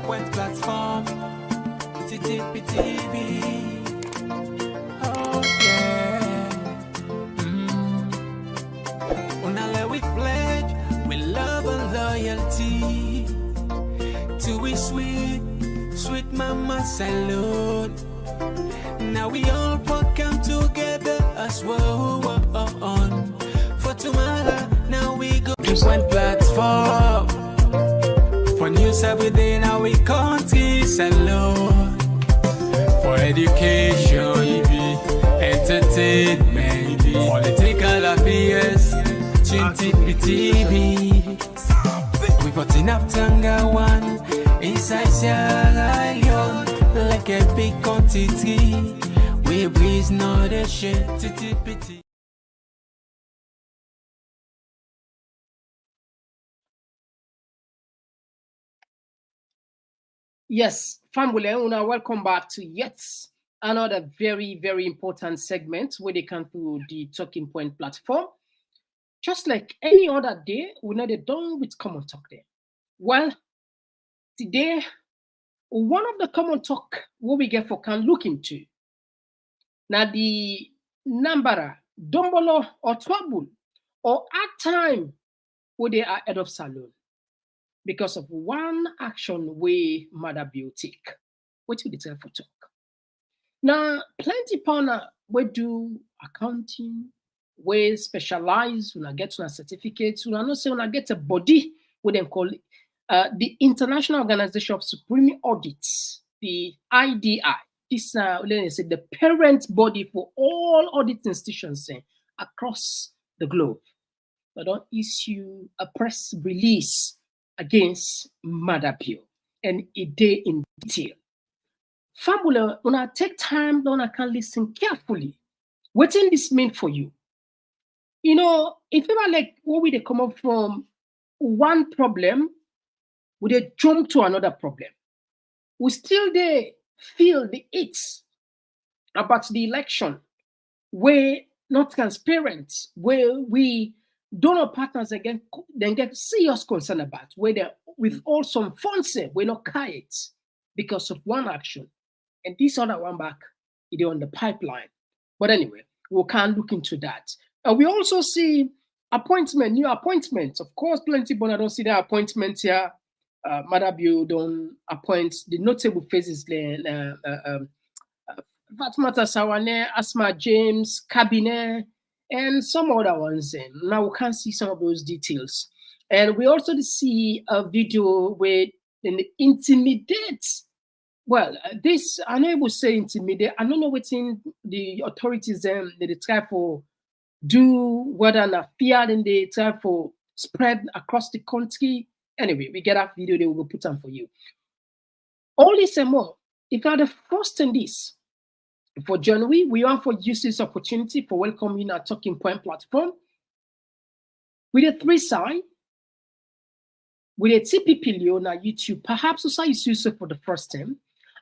point platform. TTPTV. Oh yeah. Unale we pledge with love and loyalty to we sweet, sweet mama salute. Now we all come together as well on for tomorrow. Now we go to one platform for news every day. Now we country salute for education, entertainment, political affairs. TV. We got enough Tanga one inside Sierra Leone like a big quantity. We breeze not a shit. Yes, family, welcome back to yet another very, very important segment where they come through the Talking Point platform. Just like any other day, we're not done with Komon-Tok there. Well, today, one of the Komon-Tok what we get for can look into. Now the Nambara, Dombolo, or Trouble, or at time where they are head of salon because of one action way Mother Bill take. What will they tell for talk? Now, plenty partner we do accounting, we specialize, when I get to a certificate, when I know say when I get a body, we then call it the International Organization of Supreme Audits, the IDI. This is the parent body for all audit institutions across the globe. They don't issue a press release against Mother Bill and a day in detail. Fabula, when I take time, then I can listen carefully. What's in this mean for you? You know, if you are like what we they come up from one problem, we they jump to another problem. We still they feel the hits about the election, where not transparent, where we donor partners again then get serious concern about, where they with all some funds we're not quiet because of one action. And this other one back, it is on the pipeline. But anyway, we can't look into that. We also see new appointments. Of course, plenty, but I don't see the appointments here. Mother Bill don't appoint the notable faces there. Fatmata Sawane, Asma James, Cabinet, and some other ones. Now we can't see some of those details. And we also see a video where they intimidate. Well, this, I know we say intimidate. I don't know what's in the authorities they try for do whether or not fear then they try for spread across the country. Anyway, we get that video, they will put on for you. All this and more. If you are the first in this, for January, we want for use this opportunity for welcoming our Talking Point platform. With a 3 side, with a TPP on our YouTube, perhaps also use it for the first time.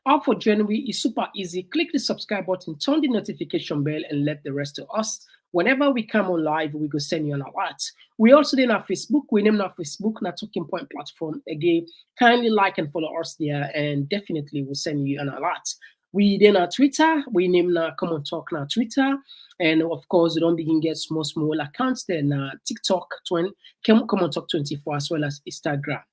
Or for January is super easy. Click the subscribe button, turn the notification bell, and let the rest to us. Whenever we come on live, we go send you an alert. We also did our Facebook. We named our Facebook, our Talking Point platform. Again, kindly like and follow us there, and definitely we'll send you an alert. We did our Twitter. We named our Komon-Tok our Twitter. And of course, we don't begin get small accounts there now. TikTok, Komon-Tok 24, as well as Instagram.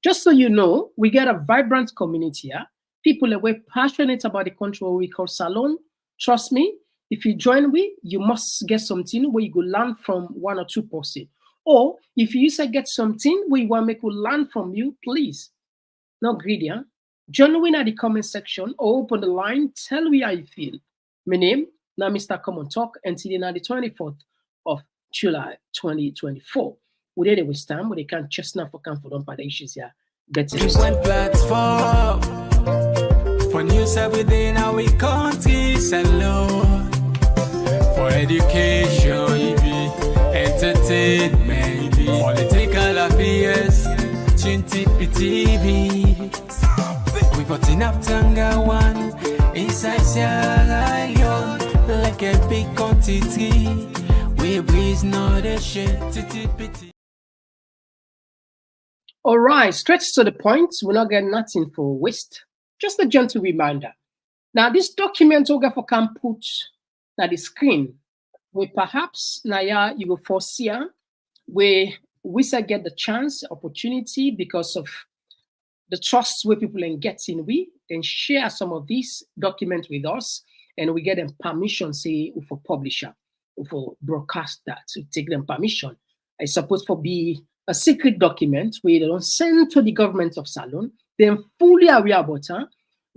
Just so you know, we get a vibrant community here. People are passionate about the country we call Salon. Trust me, if you join we, you must get something where you go learn from 1 or 2 person. Or if you say get something where you want to make you learn from you, please, not greedy, huh? Join me in the comment section or open the line. Tell me how you feel. My name now Mr. Komon-Tok until the 24th of July 2024. We did it with time, but they can't just now for comfort on the issues here. Better. One platform for news every day. Now we country salon for education, entertainment, political affairs. TV. We got enough Tanga one inside Sierra Leone like a big quantity. We breeze not a shit. All right, straight to the point. We're not getting nothing for waste. Just a gentle reminder. Now, this document we for can put na the screen. We perhaps now you go foresee where we say get the chance, opportunity because of the trust where people are getting. We then share some of these documents with us, and we get them permission, say for publisher, for broadcaster to take them permission. It's supposed to be a secret document where they don't send to the government of Salon. Then fully aware about it.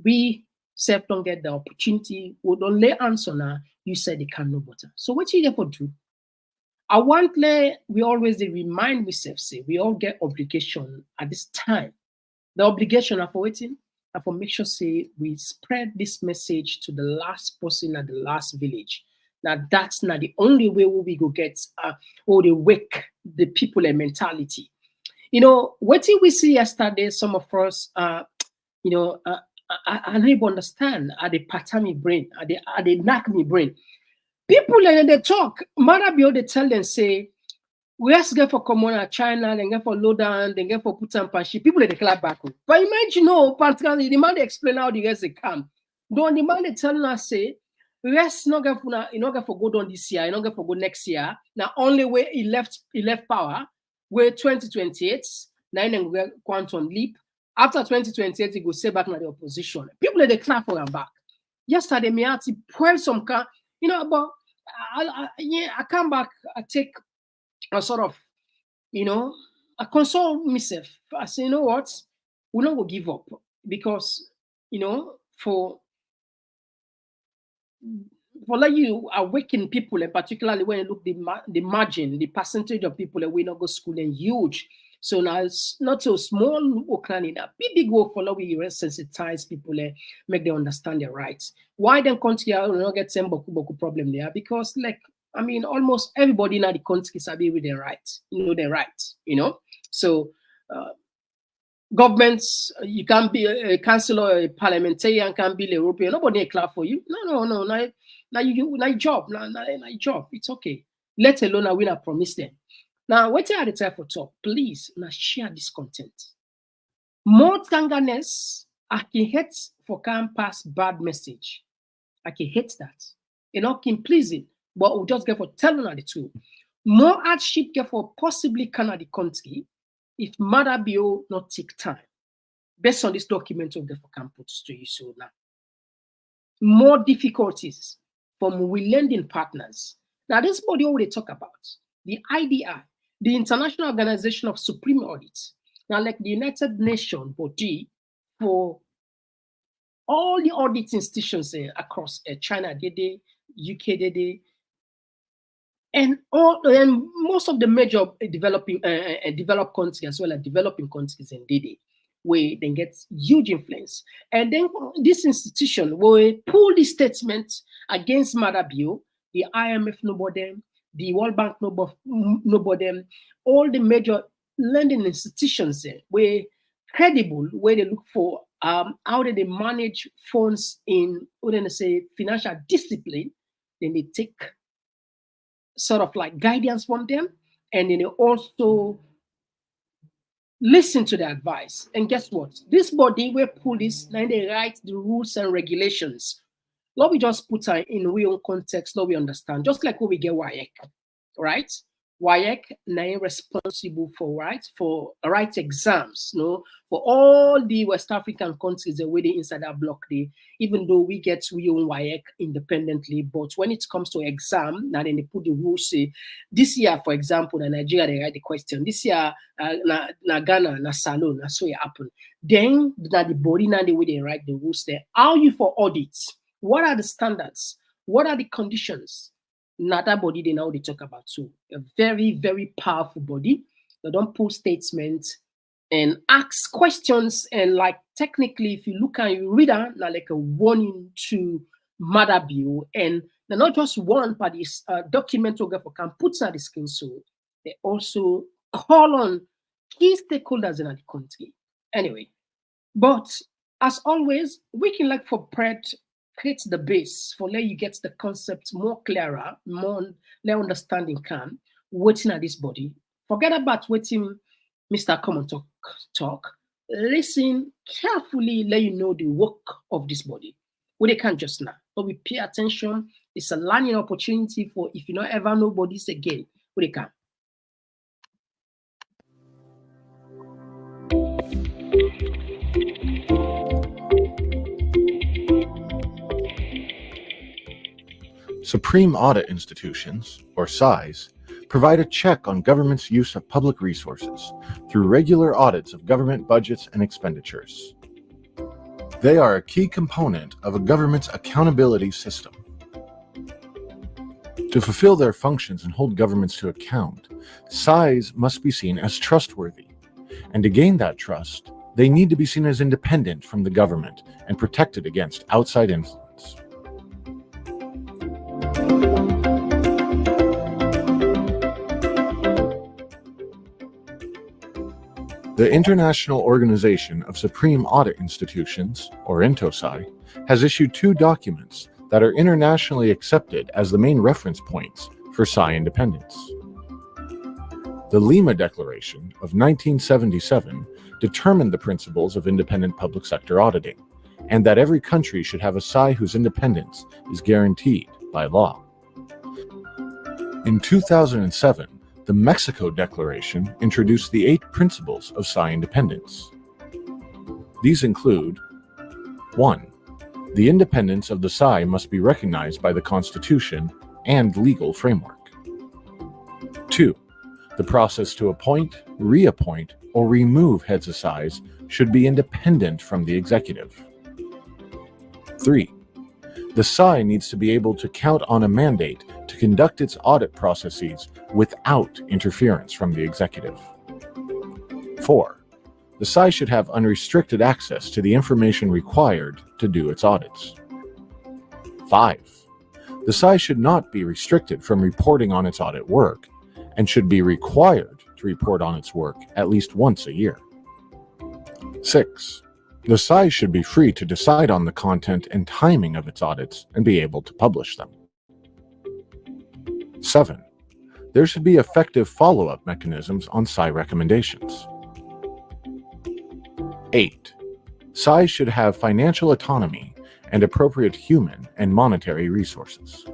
We self don't get the opportunity. We don't lay answer now. You said they can know better. So what you therefore do? I want we always remind ourselves, say we all get obligation at this time. The obligation of waiting and for make sure say we spread this message to the last person at the last village. Now that's not the only way we go get or they wake the people and mentality. You know, what did we see yesterday? Some of us you know, I don't even understand. Are they pattern me brain? Are they knock me brain? People and they talk, Marabio, they tell them, say, we have to get for Komon China, then get for Lodan, then get for Putan Panshi. People they clap back. But imagine, no, particularly the man they explain how the rest they come. Don't the man they telling us, say, rest not get for you not get for go down this year, you not get for go next year. Now only way he left power, where 2028, now then get quantum leap. After 2028, he go say back to the opposition. People they clap for him back. Yesterday, me had to point some car. You know, but I come back, I take a sort of, you know, I console myself. I say, you know what, we're not going to give up because, you know, for like you awaken people, and particularly when you look the margin, the percentage of people that we not go to school and huge. So now it's not so small Ukraine, big go follow we sensitize people, make them understand their rights. Why then country not get some boku problem there? Because like I mean almost everybody in the country is happy with their rights, their rights, So governments, you can't be a councillor, a parliamentarian, can't be a European, nobody clap for you. No, now you job, now job, it's okay. Let alone I win I promise them. Now, what are the type of talk? Please, now share this content. More tangerness, I can hate for can pass bad message. I can hate that. Can pleasing, but we just get for telling the truth. More hardship get for possibly Canada country if mother bill not take time. Based on this document of the for can put to you so now. More difficulties from we lending partners. Now, this body already talk about the IDI. The International Organization of Supreme Audit, now like the United Nations body for all the audit institutions across China, UK, and most of the major developing developed countries as well as developing countries in where they get huge influence. And then this institution will pull the statement against Mother Bill, the IMF nobody. The World Bank nobody, all the major lending institutions were credible, where they look for how they manage funds in financial discipline. Then they take sort of like guidance from them, and then they also listen to the advice. And guess what? This body will pull this, then they write the rules and regulations. Let me just put in real context, let we understand. Just like when we get WIEC, right? WIEC now responsible for right exams, for all the West African countries that waiting inside that block day, even though we get we own WIEC independently, but when it comes to exam, now then they put the rules, say this year, for example, in Nigeria, they write the question, this year, na Ghana, na Salon, na so it happen. Then the body now the way they write the rules there. How you for audits? What are the standards? What are the conditions? Not that body they now they talk about too. A very, very powerful body. They don't pull statements and ask questions. And like technically, if you look and you read that, now like a warning to Mother Bill. And they're not just one, but this document for can put on the screen. So they also call on key stakeholders in the country. Anyway, but as always, we can like for create the base for let you get the concept more clearer, more let understanding can waiting at this body. Forget about waiting Mr. Komon-Tok, listen carefully, let you know the work of this body. We they can't just now, but we pay attention. It's a learning opportunity for if you don't ever know bodies again, we they can. Supreme Audit Institutions, or SIs, provide a check on government's use of public resources through regular audits of government budgets and expenditures. They are a key component of a government's accountability system. To fulfill their functions and hold governments to account, SIs must be seen as trustworthy, and to gain that trust, they need to be seen as independent from the government and protected against outside influence. The International Organization of Supreme Audit Institutions, or INTOSAI, has issued 2 documents that are internationally accepted as the main reference points for SI independence. The Lima Declaration of 1977 determined the principles of independent public sector auditing, and that every country should have a SI whose independence is guaranteed by law. In 2007, the Mexico Declaration introduced the 8 principles of SI independence. These include: 1. The independence of the SI must be recognized by the Constitution and legal framework. 2. The process to appoint, reappoint, or remove heads of SIs should be independent from the executive. 3. The SI needs to be able to count on a mandate to conduct its audit processes without interference from the executive. 4. The SI should have unrestricted access to the information required to do its audits. 5. The SI should not be restricted from reporting on its audit work and should be required to report on its work at least once a year. 6. The SI should be free to decide on the content and timing of its audits and be able to publish them. 7. There should be effective follow-up mechanisms on SI recommendations. 8. SIs should have financial autonomy and appropriate human and monetary resources.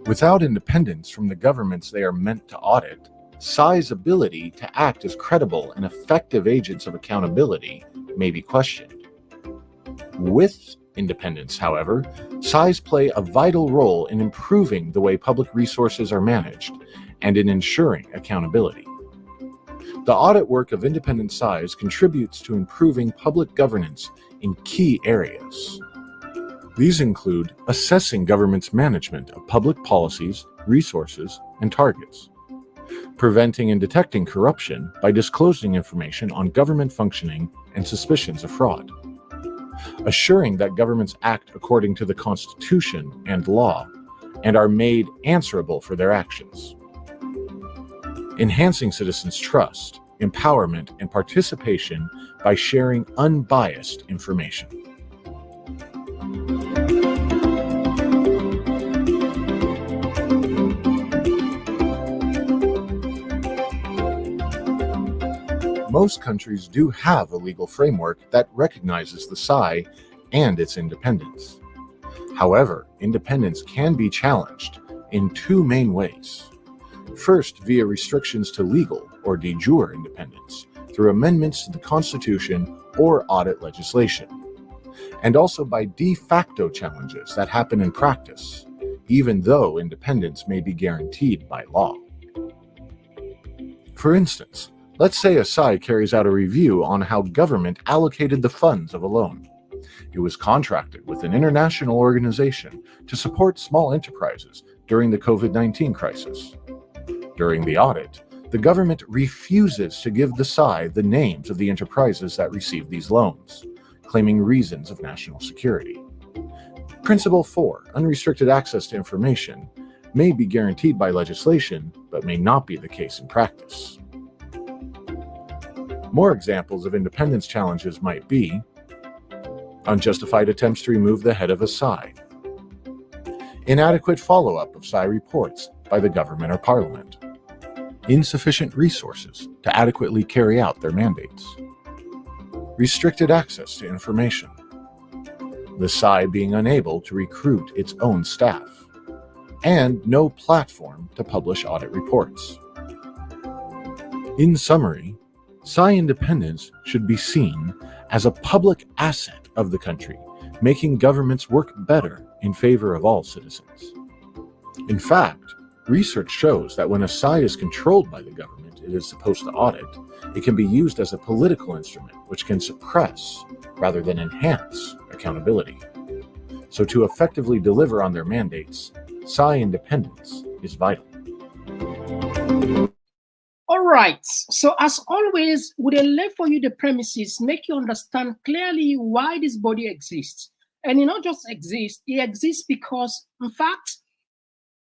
Without independence from the governments they are meant to audit, SI's ability to act as credible and effective agents of accountability may be questioned. With independence, however, SIs play a vital role in improving the way public resources are managed and in ensuring accountability. The audit work of independent SIs contributes to improving public governance in key areas. These include assessing government's management of public policies, resources, and targets, preventing and detecting corruption by disclosing information on government functioning and suspicions of fraud, assuring that governments act according to the Constitution and law and are made answerable for their actions, enhancing citizens' trust, empowerment, and participation by sharing unbiased information. Most countries do have a legal framework that recognizes the SI and its independence. However, independence can be challenged in 2 main ways. First, via restrictions to legal or de jure independence through amendments to the Constitution or audit legislation, and also by de facto challenges that happen in practice, even though independence may be guaranteed by law. For instance, let's say a SI carries out a review on how government allocated the funds of a loan. It was contracted with an international organization to support small enterprises during the COVID-19 crisis. During the audit, the government refuses to give the SI the names of the enterprises that received these loans, claiming reasons of national security. Principle 4, unrestricted access to information, may be guaranteed by legislation, but may not be the case in practice. More examples of independence challenges might be unjustified attempts to remove the head of a SAI, inadequate follow-up of SAI reports by the government or parliament, insufficient resources to adequately carry out their mandates, restricted access to information, the SAI being unable to recruit its own staff, and no platform to publish audit reports. In summary, SAI independence should be seen as a public asset of the country, making governments work better in favor of all citizens. In fact, research shows that when a SAI is controlled by the government it is supposed to audit, it can be used as a political instrument which can suppress rather than enhance accountability. So to effectively deliver on their mandates, SAI independence is vital. All right. So as always, we will lay for you the premises, make you understand clearly why this body exists. And it not just exists, it exists because, in fact,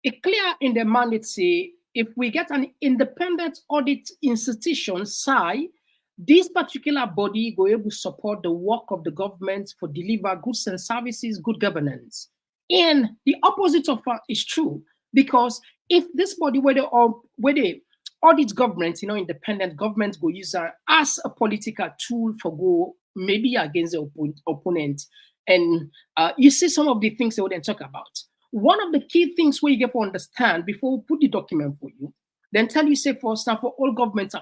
it clear in the mandate say, if we get an independent audit institution, SAI, this particular body will able to support the work of the government for deliver goods and services, good governance. And the opposite of that is true, because if this body, where they audit government, independent government go use her as a political tool for go maybe against the opponent. And you see some of the things they wouldn't talk about. One of the key things where you get to understand before we put the document for you, then tell you say for all governments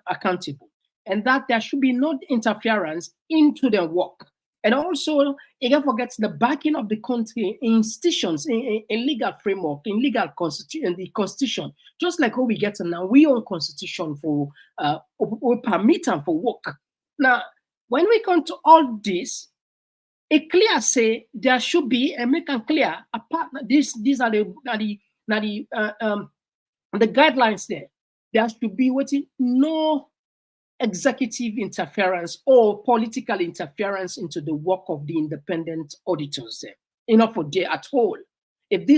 accountable, and that there should be no interference into their work. And also, you can't forget the backing of the country institutions, in legal framework, in legal constitution, the constitution. Just like how we get now, we own constitution for we permit and for work. Now, when we come to all this, it clear say there should be, and make it clear apart. These are the guidelines there. There should be no executive interference or political interference into the work of the independent auditors there. For there at all. If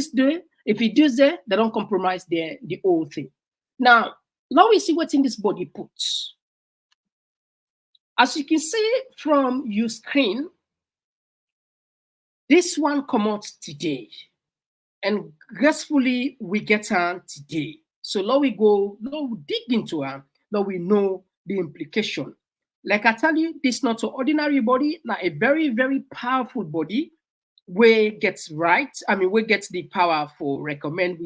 it does there, they don't compromise the whole thing. Now we see what's in this body puts. As you can see from your screen, this one come out today. And gracefully we get on today. So now we dig into her, now we know the implication. Like I tell you, this is not an ordinary body, like a very, very powerful body where gets we get the power for recommend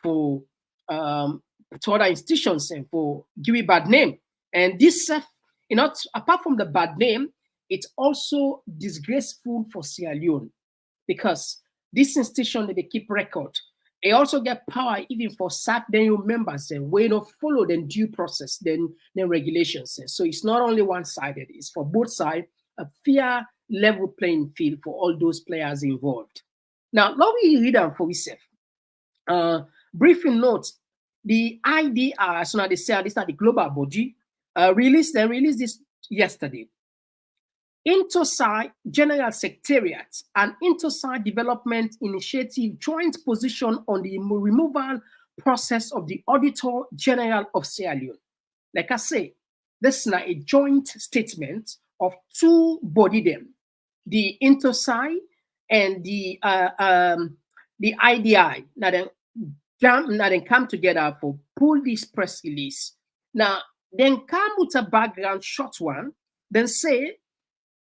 to other institutions and for give it bad name. And this, apart from the bad name, it's also disgraceful for Sierra Leone because this institution that they keep record. They also get power even for sack then your members and way to follow the due process, then regulations. So it's not only one-sided, it's for both sides, a fair level playing field for all those players involved. Now we read them for ourselves. Briefing notes, the IDIs, so now they say this is the global body, released this yesterday. Intosai General Secretariat and Intosai Development Initiative joint position on the removal process of the Auditor General of Sierra Leone. Like I say, this is now a joint statement of two body them, the Intosai and the IDI. Now they come together for pull this press release. Now then come with a background short one, then say,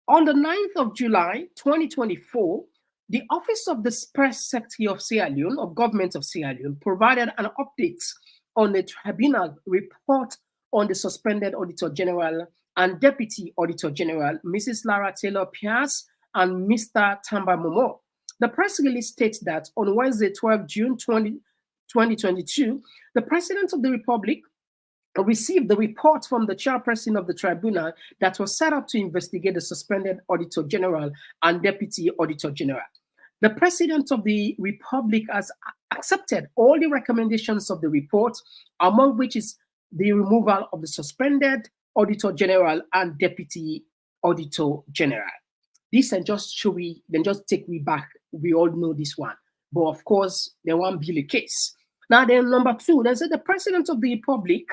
on the 9th of July, 2024, the Office of the Press Secretary of Sierra Leone, of Government of Sierra Leone, provided an update on the tribunal report on the suspended Auditor General and Deputy Auditor General, Mrs. Lara Taylor-Pierce and Mr. Tamba Momo. The press release states that on Wednesday, 12 June 2022, the President of the Republic received the report from the chairperson of the tribunal that was set up to investigate the suspended Auditor General and Deputy Auditor General. The President of the Republic has accepted all the recommendations of the report, among which is the removal of the suspended Auditor General and Deputy Auditor General. This and just take me back. We all know this one. But of course, there won't be the case. Now then, number two, they said the President of the Republic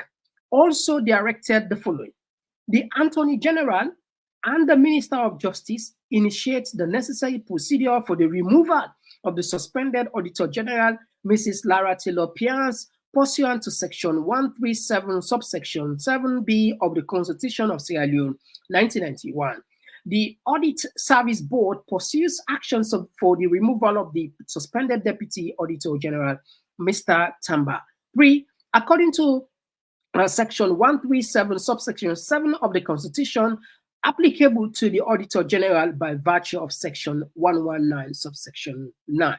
also directed the following. The Attorney General and the Minister of Justice initiates the necessary procedure for the removal of the suspended Auditor General, Mrs. Lara Taylor Pierce, pursuant to Section 137, subsection 7B of the Constitution of Sierra Leone, 1991. The Audit Service Board pursues actions for the removal of the suspended Deputy Auditor General, Mr. Tamba. 3. According to Section 137, subsection 7 of the Constitution, applicable to the Auditor General by virtue of Section 119, subsection 9.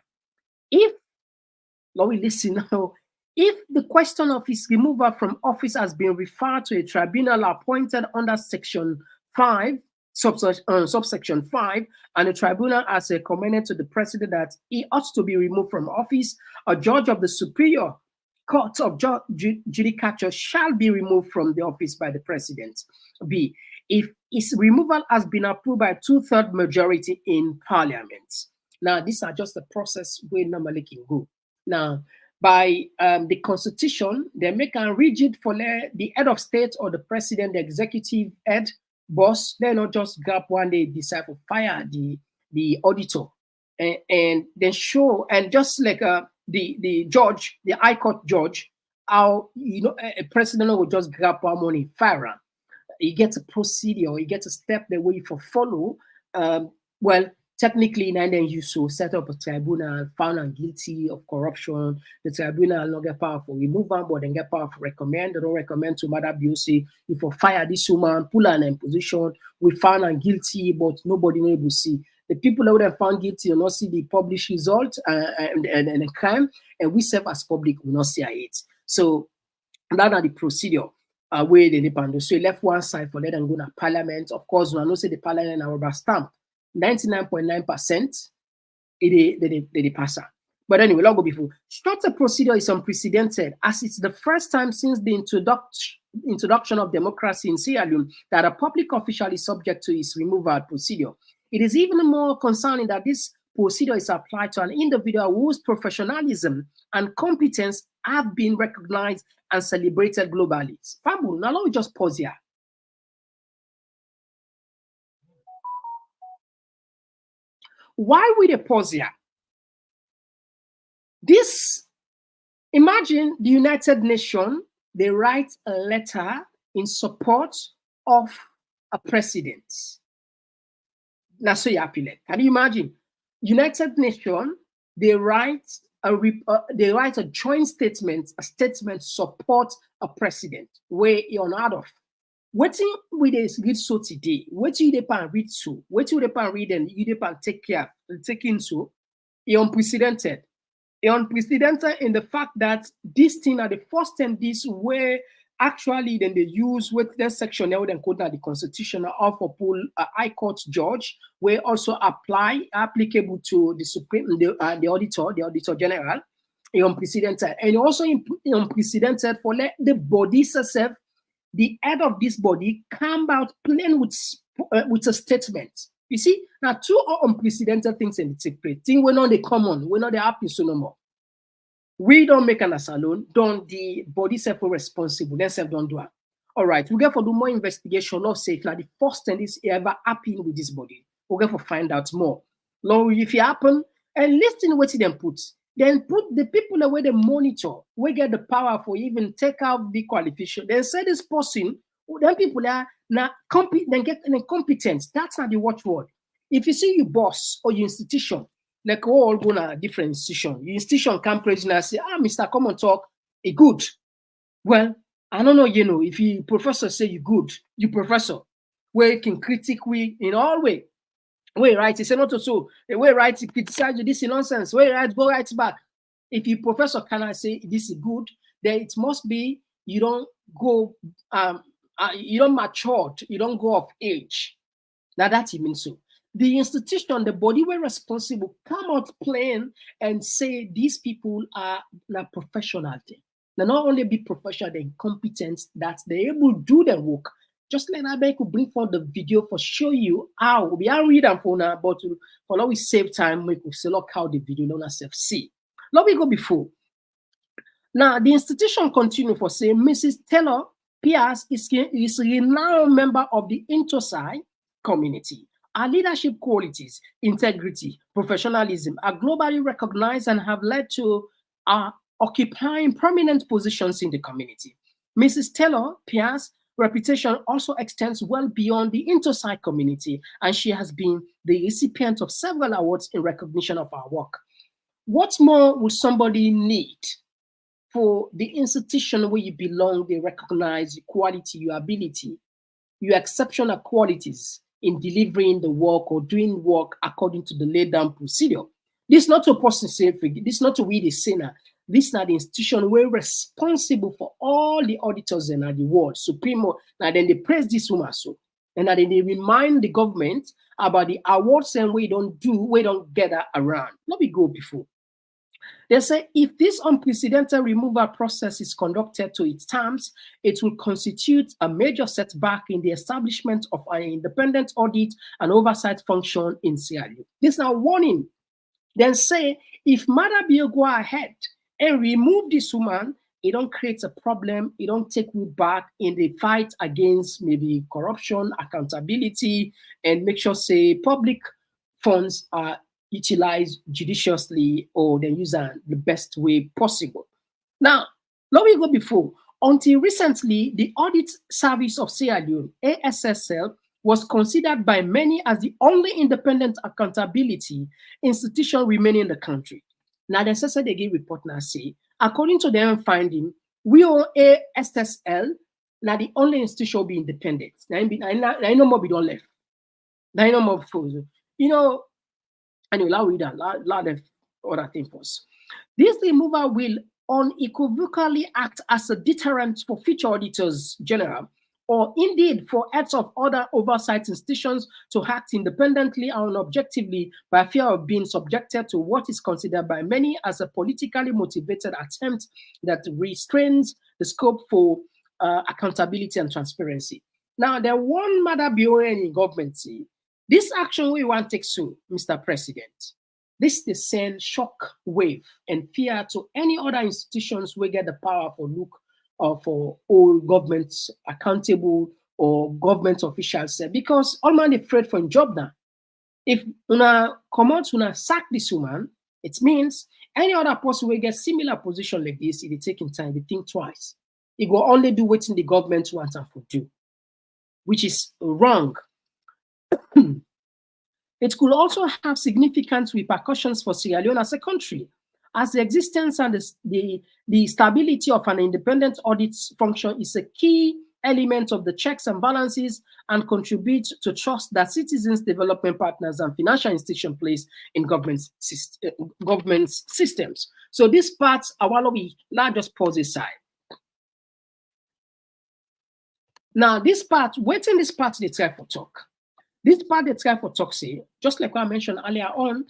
Now we listen now. If the question of his removal from office has been referred to a tribunal appointed under Section 5, subsection 5, and the tribunal has recommended to the president that he ought to be removed from office, a judge of the Superior Court of Judicature shall be removed from the office by the president. B. If his removal has been approved by 2/3 majority in parliament. Now, these are just the process we normally can go. Now, by the constitution, they make a rigid for the head of state or the president, the executive head, boss. They not just grab one day, decide to fire the auditor and then show, and just like the judge, the high court judge, how a president will just grab one money, fire him. He gets a procedure, he gets a step the way for follow. Well, technically, and then you so set up a tribunal, found and guilty of corruption. The tribunal not get power for remove him, but then get power for recommend. They don't recommend to Mother BOC if we fire this woman, pull her in position. We found and guilty, but nobody know able to see. The people that would have found guilty will not see the published result and the crime, and we serve as public will not see it. So that are the procedure where they depend. So you left one side for let them go to parliament. Of course, we not say the parliament are rubber stamp. 99.9% they pass her. But anyway, let's go before. Such a procedure is unprecedented, as it's the first time since the introduction of democracy in Sierra Leone that a public official is subject to its removal procedure. It is even more concerning that this procedure is applied to an individual whose professionalism and competence have been recognized and celebrated globally. Fabu, now let me just pause here. Why would they pause here? This, imagine the United Nations, they write a letter in support of a president. Now, so you appeal. Can you imagine? United Nations, they write a joint statement, a statement support a president where you're not of. What we read so today? What you depend read so? What you depend read and you depend take care and take into? It's unprecedented. It's unprecedented in the fact that this thing are the first time this way actually then they use with the section now then code the constitution of a pool high court judge where also applicable to the supreme the auditor general. It's unprecedented and also unprecedented for let the body itself. The head of this body come out plain with a statement. You see, now two unprecedented things in the take place. Things we're not the common, we're not the happy so no more. We don't make an alone, don't the body self responsible, then self don't do it. All right, we get for do more investigation, not say now the first thing is ever happening with this body. We'll get for find out more. Now, if it happen, and listen what them put. Then put the people away the monitor, we get the power for even take out the qualification. Then say this person, then people are now then get an incompetence. That's not the watchword. If you see your boss or your institution, like we all go to a different institution, your institution come president and say, Mr. Komon-Tok, a good. Well, I don't know, if you professor say you good, you professor, where you can critique we in all way. Way right, it's not so. The way right, to criticize you, this is nonsense. Way right, go right back. If you professor cannot say this is good, then it must be you don't go, you don't mature, you don't go of age. Now that it means so. The institution, the body were responsible, come out plain and say these people are not professional. They not only be professional, they're competent, that they're able to do their work. Just like I could bring forth the video for show you how we are reading for now, but for now we save time, we could select how the video don't ourselves see. Let me go before. Now the institution continue for saying Mrs. Taylor Pierce is a renowned member of the INTOSI community. Our leadership qualities, integrity, professionalism are globally recognized and have led to our occupying prominent positions in the community. Mrs. Taylor Pierce's reputation also extends well beyond the Intosci community, and she has been the recipient of several awards in recognition of our work. What more would somebody need for the institution where you belong? They recognize your quality, your ability, your exceptional qualities in delivering the work or doing work according to the laid down procedure. This is not a person saying, this is not to read a sinner. This is not the institution we're responsible for all the auditors in the world. Supremo, now then they praise this woman so. And then they remind the government about the awards and we don't get that around. Let me go before. They say if this unprecedented removal process is conducted to its terms, it will constitute a major setback in the establishment of an independent audit and oversight function in Sierra Leone. This is a warning. Then say if Madabio go ahead and remove this woman, it don't create a problem, it don't take you back in the fight against maybe corruption, accountability, and make sure say public funds are utilized judiciously or they use the best way possible. Now, let me go before. Until recently, the Audit Service of Sierra Leone, ASSL, was considered by many as the only independent accountability institution remaining in the country. Now, the SSL they give report now say, according to their finding, we are ASSL, now the only institution will be independent. Now, no more we don't left. Now, no more frozen. You know, anyway, I'll read that. Lot of other things first. This removal will unequivocally act as a deterrent for future auditors general, or indeed for heads of other oversight institutions to act independently and objectively by fear of being subjected to what is considered by many as a politically motivated attempt that restrains the scope for accountability and transparency. Now, there one matter beyond in government. This action we want to take soon, Mr. President. This is send shock wave and fear to any other institutions we get the power for look for all governments accountable or government officials because all man afraid for a job now. If una come out, una sack this woman, it means any other person will get similar position like this, if they taking time, they think twice. It will only do what the government wants them to do, which is wrong. It could also have significant repercussions for Sierra Leone as a country, as the existence and the stability of an independent audit function is a key element of the checks and balances and contributes to trust that citizens, development partners, and financial institutions place in government systems. So this part, let's just pause aside. Now, this part, waiting this part, they try for talk. This part, they try for talk, say, just like I mentioned earlier on,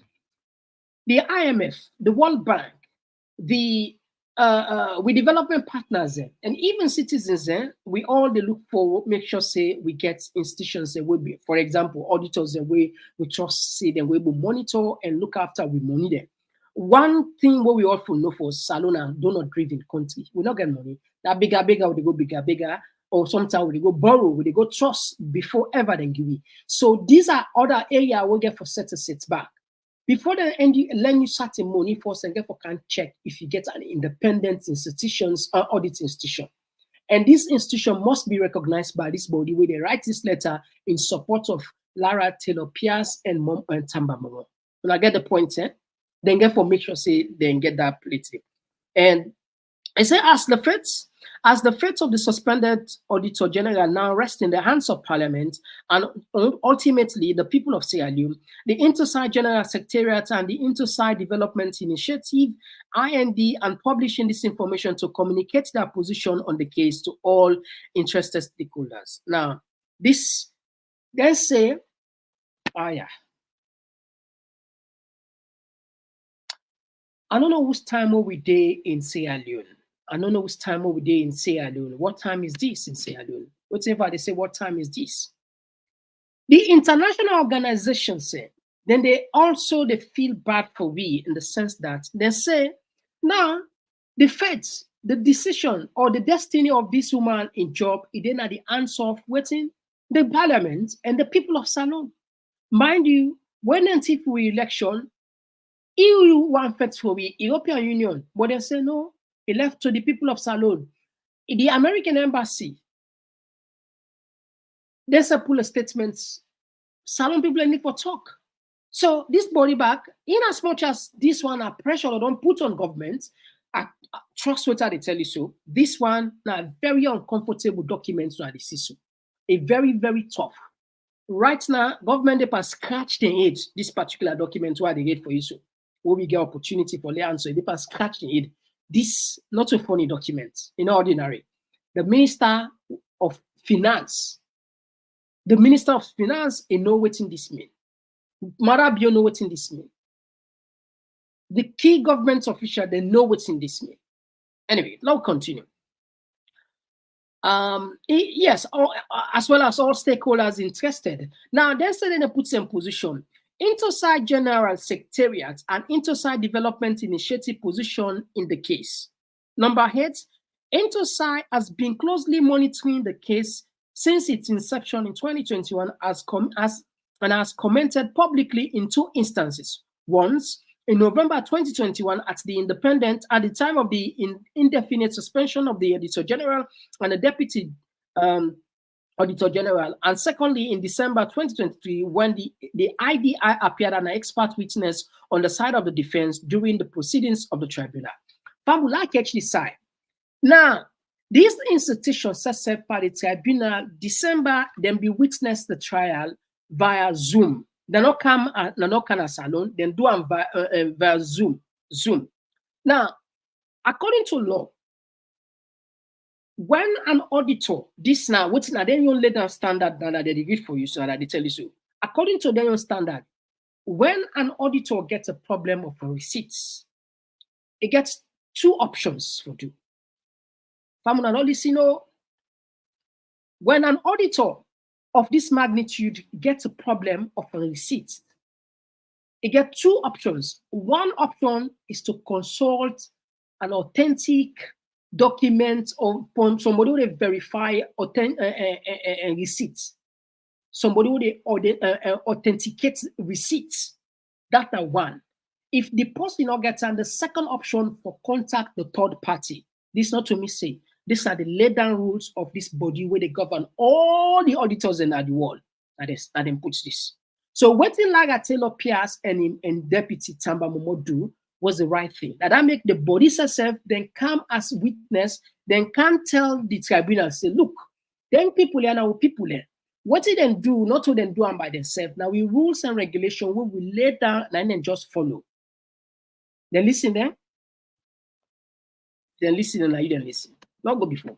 the IMF, the World Bank, the with development partners, and even citizens, we all they look for, make sure say we get institutions that will be, for example, auditors that we trust, say that we will monitor and look after we money them. One thing what we often know for Salona, donor driven country, we not get money. That bigger, we go bigger, or sometimes we go borrow, we go trust before ever then give it. So these are other areas we get for set back. Before the end, you lend you certain money first and get for can check if you get an independent institutions or audit institution. And this institution must be recognized by this body where they write this letter in support of Lara Taylor Pierce and Tamba Momo. When I get the point, then get for make sure say then get that plate. And I say as the fate of the suspended Auditor General now rests in the hands of Parliament and ultimately the people of Sierra Leone, the Intosci General Secretariat and the Intosci Development Initiative, IND, and publishing this information to communicate their position on the case to all interested stakeholders. Now, this, they say, I don't know whose time we day in Sierra Leone. I don't know which time we day in Sierra Leone. What time is this in Sierra Leone? Whatever they say, what time is this? The international organizations say, then they feel bad for we in the sense that they say, now the fate, the decision or the destiny of this woman in job, it then at the hands of waiting the parliament and the people of Salon. Mind you, when until for election, EU one fit for the European Union, but they say no, it left to the people of Salon. The American embassy, there's a pull of statements. Salon people need for talk. So this body back, in as much as this one are pressure or don't put on government, I trust what they tell you so. This one now very uncomfortable documents to the CISO. A very, very tough. Right now, government they pass scratch the head this particular document why they get for you so. When we get opportunity for the answer, they pass scratch the head. This not a funny document, in ordinary. The Minister of Finance, they know what in this mean. Marabio know what in this mean. The key government official, they know what's in this mean. Anyway, now continue. Yes, as well as all stakeholders interested. Now, they said they put in position. Interside General Secretariat and Interside Development Initiative position in the case. Number 8, Interside has been closely monitoring the case since its inception in 2021 and has commented publicly in 2 instances. Once, in November 2021 at the time of the indefinite suspension of the Auditor General and the Deputy Auditor General, and secondly in December 2023 when the IDI appeared as an expert witness on the side of the defense during the proceedings of the tribunal. Famulak actually side. Now, this institution set up by the tribunal December, then be witness the trial via Zoom. They not come as alone, then do them via Zoom. Now, according to law, when an auditor, this now, what's now, then you lay down standard that they read for you, so that they tell you so. According to their standard, when an auditor gets a problem of receipts, it gets 2 options for you. When an auditor of this magnitude gets a problem of a receipt, it gets 2 options. One option is to consult an authentic document from somebody who they verify receipts. Somebody who they authenticate receipts. That's the one. If the post did not get on, the second option for contact the third party. This not to me say. These are the laid down rules of this body where they govern all the auditors in the world. That then puts this. So what in Laga Taylor Pierce and Deputy Tamba Momo do was the right thing. That make the body itself then come as witness, then can tell the tribunal, say, look, then people here now people here. What they then do, not to then do them by themselves. Now we rules and regulation we will lay down and then just follow. Then listen there. Then listen and you then listen. Not go before.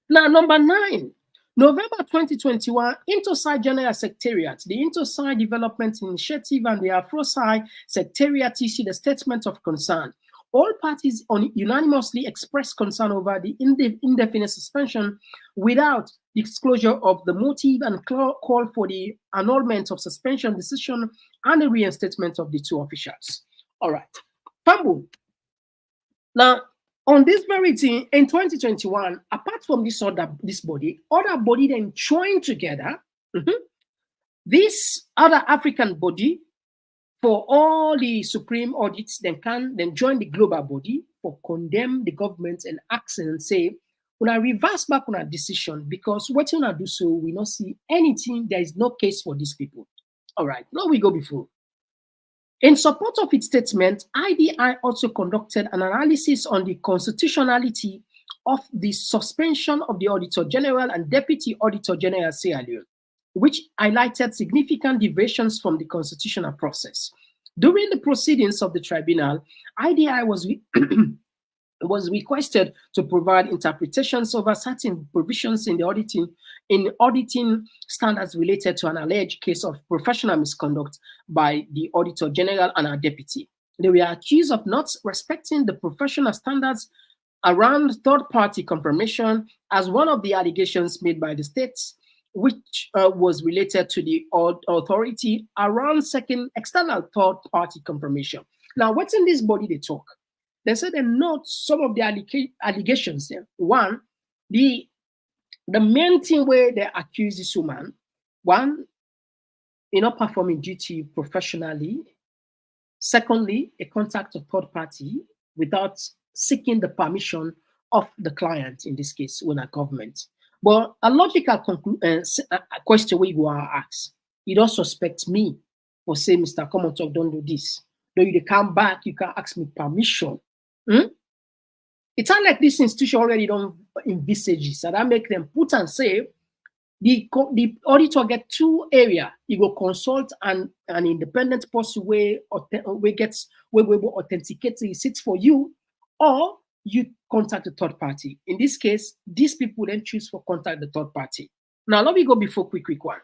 Now, number 9, November 2021, Interside General Secretariat, the Interside Development Initiative, and the AfroSide Secretariat issued a statement of concern. All parties unanimously expressed concern over the indefinite suspension without disclosure of the motive and call for the annulment of suspension decision and the reinstatement of the 2 officials. All right. Pambu. Now, on this very thing, in 2021, apart from this body, other body then joined together. This other African body for all the supreme audits, then join the global body for condemn the government and ask and say, when I reverse back on our decision, because what you want to do so, we not see anything, there is no case for these people. All right, now we go before. In support of its statement, IDI also conducted an analysis on the constitutionality of the suspension of the Auditor General and Deputy Auditor General Sierra Leone, which highlighted significant deviations from the constitutional process. During the proceedings of the tribunal, IDI was requested to provide interpretations over certain provisions in the auditing standards related to an alleged case of professional misconduct by the Auditor General and our deputy. They were accused of not respecting the professional standards around third-party confirmation as one of the allegations made by the states, which was related to the authority around second external third-party confirmation. Now, what's in this body they talk? They said they note some of the allegations there. One, the The main thing where they accuse this woman, one, not performing duty professionally. Secondly, a contact of third party without seeking the permission of the client, in this case, when a government. But a logical question we go ask, you don't suspect me for saying, Mr. Komon-Tok, don't do this. Though you come back, you can ask me permission. It's not like this institution already don't envisage this. So that make them put and say, the auditor get two areas. You go consult an independent person where authenticate receipts for you, or you contact the third party. In this case, these people then choose for contact the third party. Now let me go before quick one.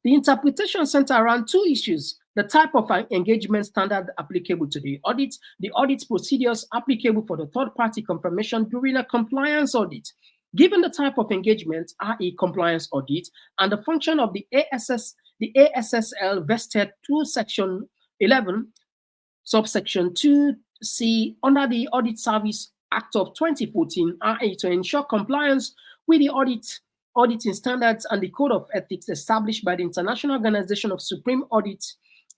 The interpretation center around two issues: the type of engagement standard applicable to the audit procedures applicable for the third party confirmation during a compliance audit. Given the type of engagement, i.e. compliance audit, and the function of the ASSL vested to Section 11, subsection 2C under the Audit Service Act of 2014, i.e. to ensure compliance with the auditing standards and the code of ethics established by the International Organization of Supreme Audit,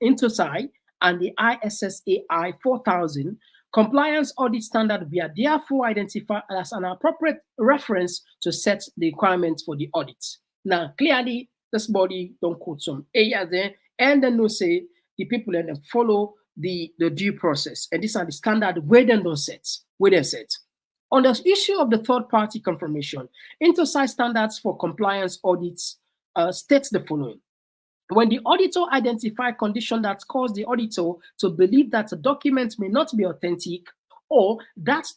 INTOSAI, and the ISSAI 4000, compliance audit standard we are therefore identified as an appropriate reference to set the requirements for the audit. Now, clearly, this body don't quote some areas there, and then no say the people then follow the due process. And these are the standard where they don't set, where they set. On the issue of the third party confirmation, INTOSAI standards for compliance audits states the following. When the auditor identifies conditions that cause the auditor to believe that a document may not be authentic, or that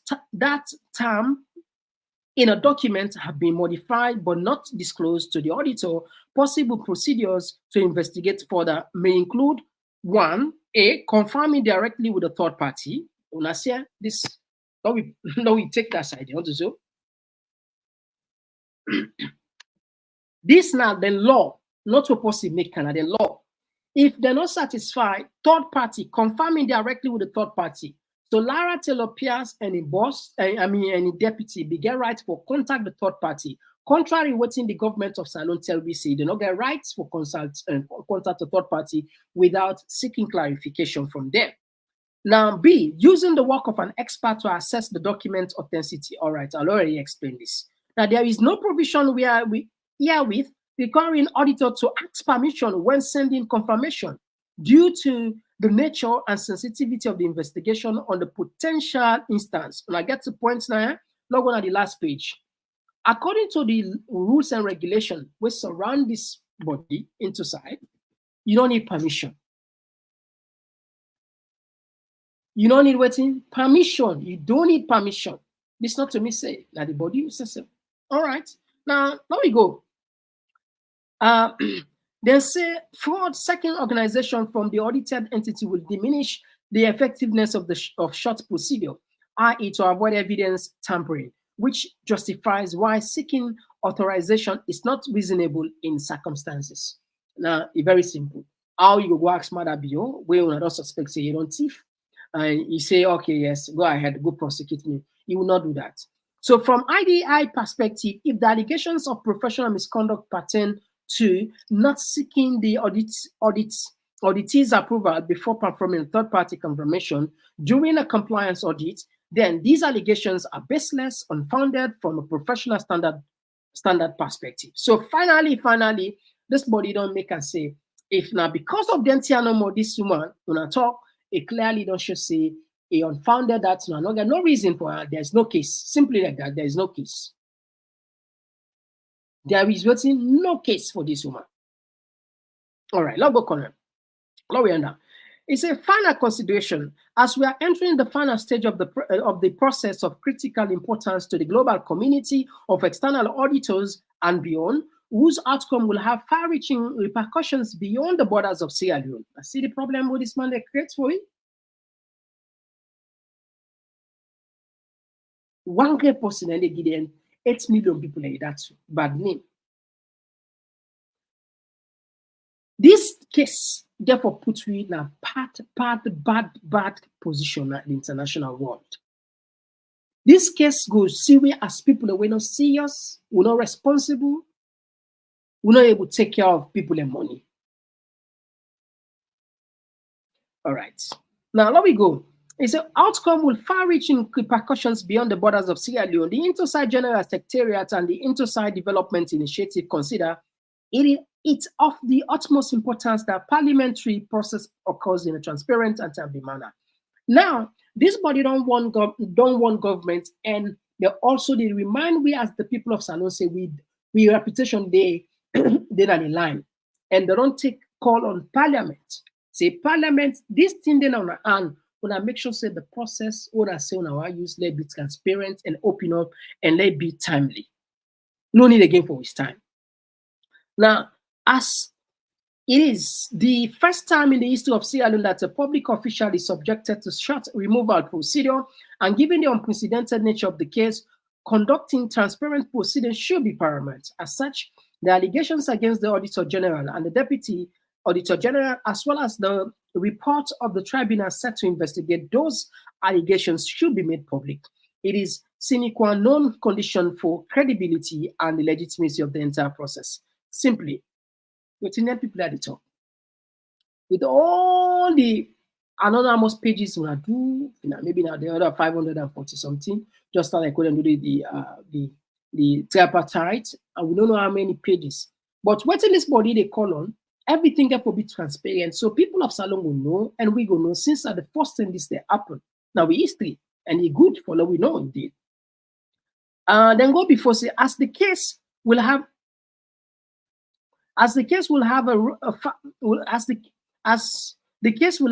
term in a document have been modified but not disclosed to the auditor, possible procedures to investigate further may include: 1, confirming directly with the third party. This, now we take that side. This now the law. Not supposed to make Canadian law. If they're not satisfied, third party confirming directly with the third party. So Lara Taylor Pierce and any deputy began rights for contact the third party. Contrary waiting the government of Salon tell BC, they don't get rights for contact the third party without seeking clarification from them. Now B, using the work of an expert to assess the document authenticity. All right, I'll already explain this. Now there is no provision herewith requiring auditor to ask permission when sending confirmation due to the nature and sensitivity of the investigation on the potential instance. And I get to points now, log on at the last page. According to the rules and regulations which surround this body INTOSAI, you don't need permission. You don't need waiting permission. You don't need permission. This not to me say that the body says so. All right. Now we go. They say fraud second organization from the audited entity will diminish the effectiveness of the short procedure, i.e. to avoid evidence tampering, which justifies why seeking authorization is not reasonable in circumstances. Now, it's very simple. How you go ask Mother Bio, where you don't suspect say you don't thief, and you say, okay, yes, go ahead, go prosecute me. You will not do that. So from IDI perspective, if the allegations of professional misconduct pertain to not seeking the auditee's approval before performing third-party confirmation during a compliance audit, then these allegations are baseless, unfounded from a professional standard perspective. So finally, this body don't make us say, if now because of the no this woman, when I talk, it clearly don't show say a unfounded that no reason for her. There's no case. Simply like that, there is no case. There is no case for this woman. All right, let's go corner. It's a final consideration as we are entering the final stage of the process of critical importance to the global community of external auditors and beyond, whose outcome will have far-reaching repercussions beyond the borders of Sierra Leone. I see the problem with this man that creates for you. One great person and they give them 8 million people like that bad name. This case therefore puts you in a bad position at the international world. This case goes serious as people that were not serious, were not responsible, were not able to take care of people and money. All right. Now, let me go. It's an outcome with far-reaching repercussions beyond the borders of Sierra Leone. The Intosai General Secretariat and the Intosai Development Initiative consider it's of the utmost importance that parliamentary process occurs in a transparent and timely manner. Now, this body don't want government, and they remind we as the people of Salon say we reputation they they're on the line, and they don't take call on parliament. Say parliament, this thing then on and wanna make sure say the process or say on our use let be transparent and open up and let be timely. No need again for his time. Now, as it is the first time in the history of Sierra Leone that a public official is subjected to short removal procedure, and given the unprecedented nature of the case, conducting transparent proceedings should be paramount. As such, the allegations against the Auditor General and the Deputy Auditor General, as well as the report of the tribunal set to investigate those allegations, should be made public. It is sine qua non condition for credibility and the legitimacy of the entire process. Simply, with Indian people at the top, with all the anonymous pages we do, maybe now the other 540 something, just like we do the tripartite, and we don't know how many pages. But what in this body they call on, everything can be transparent. So people of Salon will know, and we go know since at the first time this they happen. Now we history, and it good for we know indeed. Then go before say as the case will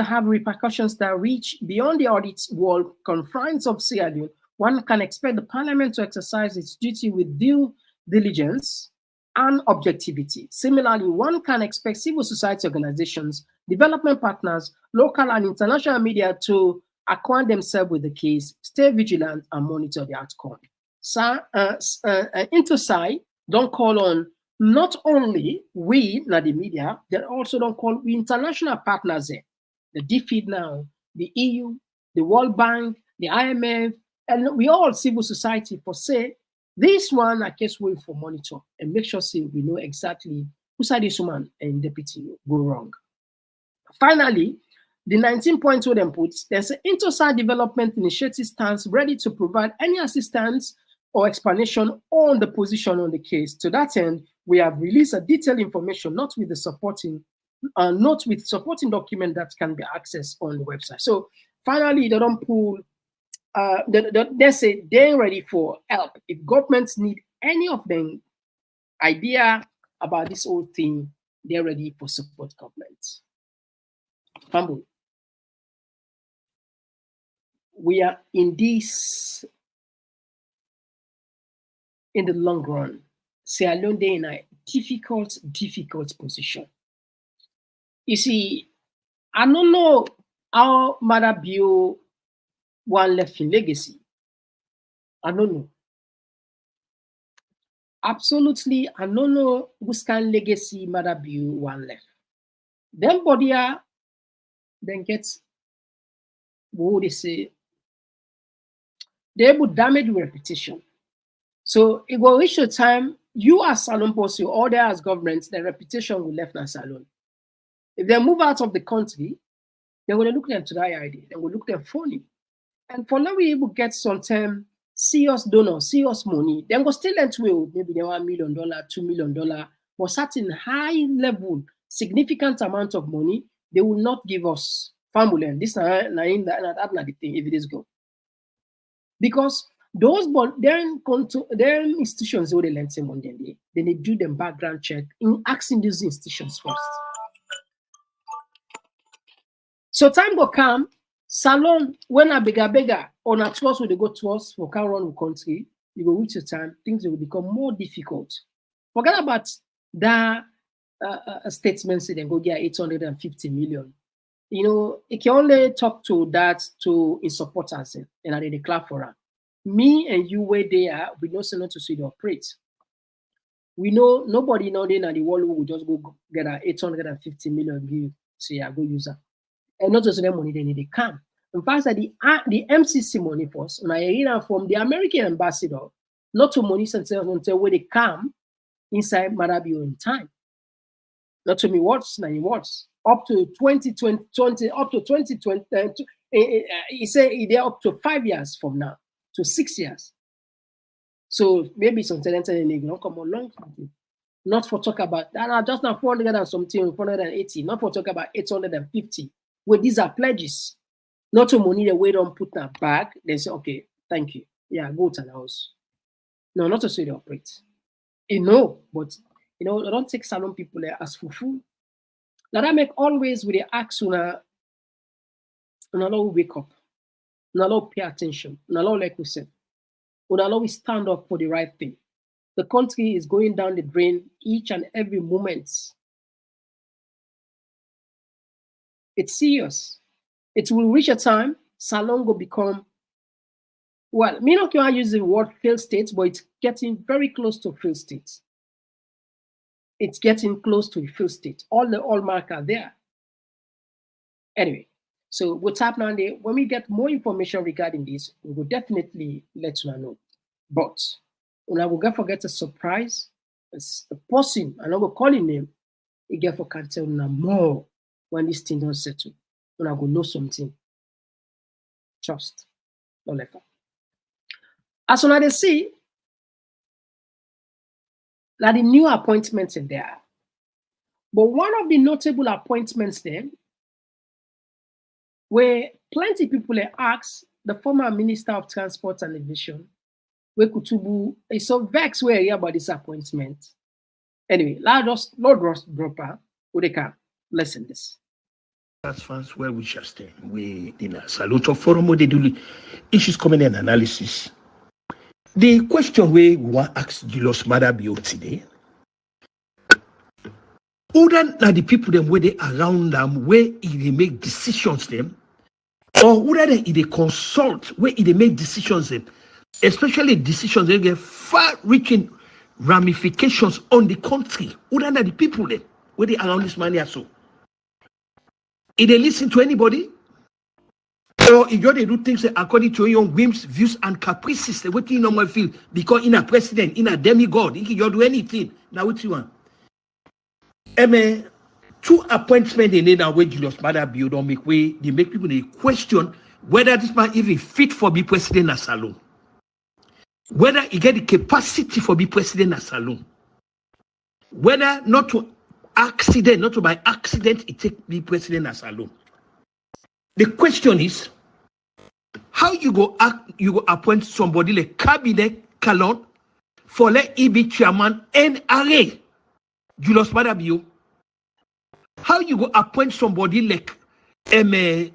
have repercussions that reach beyond the audit wall confines of Sierra Leone, one can expect the parliament to exercise its duty with due diligence and objectivity. Similarly, one can expect civil society organizations, development partners, local and international media to acquaint themselves with the case, stay vigilant, and monitor the outcome. Intosai don't call on not only we, not the media, they also don't call we international partners there. The DFID now, the EU, the World Bank, the IMF, and we all civil society for say, this one I guess we for monitor and make sure say we know exactly who side this woman and deputy go wrong. Finally, the 19 points we then put, there's an Intosai Development Initiative stands ready to provide any assistance or explanation on the position on the case. To that end, we have released a detailed information, not with supporting document that can be accessed on the website. So finally, they don't pull. They say they're ready for help. If governments need any of them idea about this whole thing, they're ready for support governments. Humble. We are in this in the long run. Sierra Leone in a difficult position. You see, I don't know how Madabio one left in legacy. I don't know. Absolutely, I don't know whose kind legacy Madabio one left. Then Bodia then gets what they say. They would damage reputation. So it will reach a time you as Salon Post, or there as governments, their reputation will left in Salon. If they move out of the country, they're going to look them to that idea. They will look them phony. And for now, we able get some time serious donor, serious money. Then go still lend to maybe they want $1 million, $2 million, but certain high level, significant amount of money, they will not give us family. This that's not the thing if it is good. Because those their institutions where they lend some money, then they do them background check in asking these institutions first. So time will come, Salon, when a bigger, on a tours will they go tours for can run the country, you go reach a time, things will become more difficult. Forget about that statement say they go get 850 million. You know, it can only talk to that to his supporters and they declare for her. Me and you where they are, we know so not to see the operate. We know nobody now in the world will just go get a 850 million give say I go use her. And not just them money they need to come. In fact, the MCC money first, and I hear from the American ambassador, not to money until when they come inside Marabio in time. Not to me what's now what's up to 2020 up to 2020. He said they're up to 5 years from now to 6 years. So maybe some talent and come along. Not for talk about that. Just now 400 and something, 480. Not for talk about 850. Well, these are pledges. Not to money the way don't put that back. They say, okay, thank you. Yeah, go to the house. No, not to say they operate. You know, but you know, I don't take salon people there as fufu. Now that make always with the ask una wake up, una pay attention, una like we said, una stand up for the right thing. The country is going down the drain each and every moment. It's serious. It will reach a time salon will become, well, me not can use the word failed state, but it's getting very close to failed state. It's getting close to a failed state. All the hallmarks are there. Anyway, so we'll tap now there. When we get more information regarding this, we will definitely let you know. But when I will get forget a surprise, it's the person, and I will call him name, he get for can tell now more when this thing don't settle. When I go know something. Trust. Don't let go. As soon as they see, like the new appointments in there. But one of the notable appointments then, where plenty people ask the former Minister of Transport and Aviation, where Kutubu is so vexed where here about this appointment. Anyway, Lord Ross Dropper, who they can listen this. That's fans where we shall stay. We in a salute of forum where they do issues coming in analysis. The question we want to ask Julius Madabio today, who then are the people them where they around them, where they make decisions them, or who then they consult, where they make decisions them, especially decisions they get far-reaching ramifications on the country. Who then are the people them where they around this money so? If they listen to anybody, or if they do things according to your whims, views, and caprices, what you normally feel, because in a president, in a demigod, if you do anything, now what you want? Two appointments they need now where Julius Madabio don't make way, they make people they question whether this man even fit for be president as alone. Whether he get the capacity for be president as alone. Whether not to accident, not to by accident, it take be president as alone. The question is, how you go appoint somebody like Cabinet Calon for let he be chairman NRA, Julius Madabio? How you go appoint somebody like Cabinet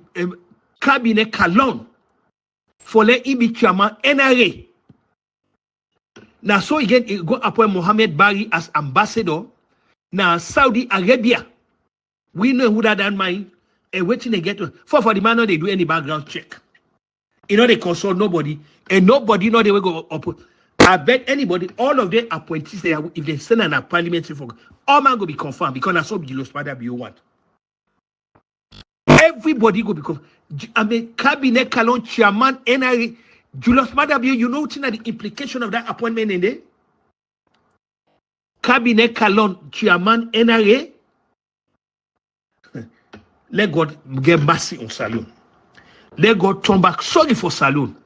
Calon for let he be chairman NRA? Now, so again, you go appoint Mohammed Bari as ambassador. Now, Saudi Arabia, we know who that mind and waiting they get to. For the man, no, they do any background check. You know, they consult nobody, and nobody know they will go up. I bet anybody, all of their appointees, there, if they send an parliamentary for all man go be confirmed because that's what Julius Madabio want. Everybody go be confirmed. I mean, Cabinet Calon chairman NRA, Julius Madabio, you know the implication of that appointment in there? Cabinet Calon chairman NRA. Let God get mercy on Saloon. Let God turn back. Sorry for Saloon.